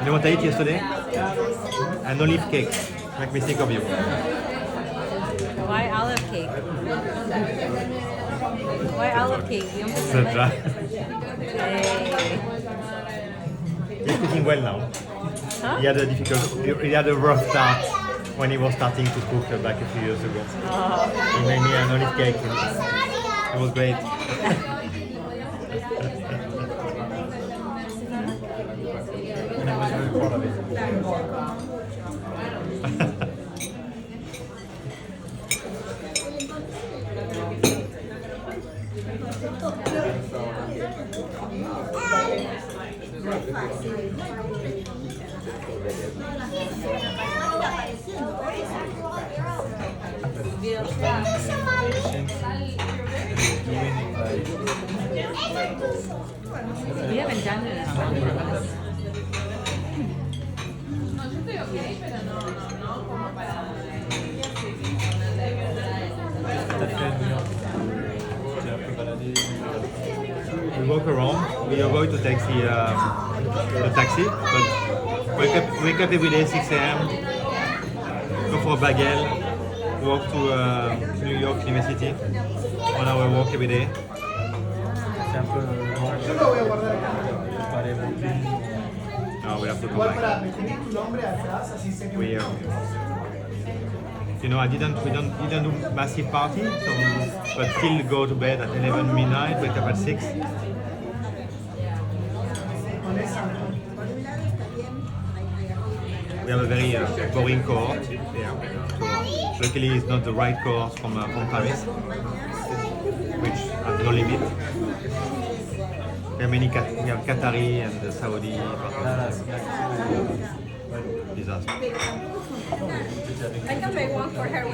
know what I ate yesterday? An olive cake. Make me think of you. Why olive cake? Why olive cake? Yung Etc. Hey. He's cooking well now. Huh? He had a rough start when he was starting to cook like a few years ago. Oh. He made me an olive cake. It was great. And I was very proud of it. We haven't done it in a while. We walk around. We avoid to take the taxi, but wake up every day 6 a.m. Go for a bagel. Walk to New York University. 1 hour walk every day. C'est un peu No, we have to come back. We, I didn't do massive party, but still go to bed at 11 midnight, wake up at 6. We have a very boring cohort. Yeah. So luckily it's not the right cohort from Paris, which has no limit. We have Qatari and Saudi, but disaster. I can make one for her.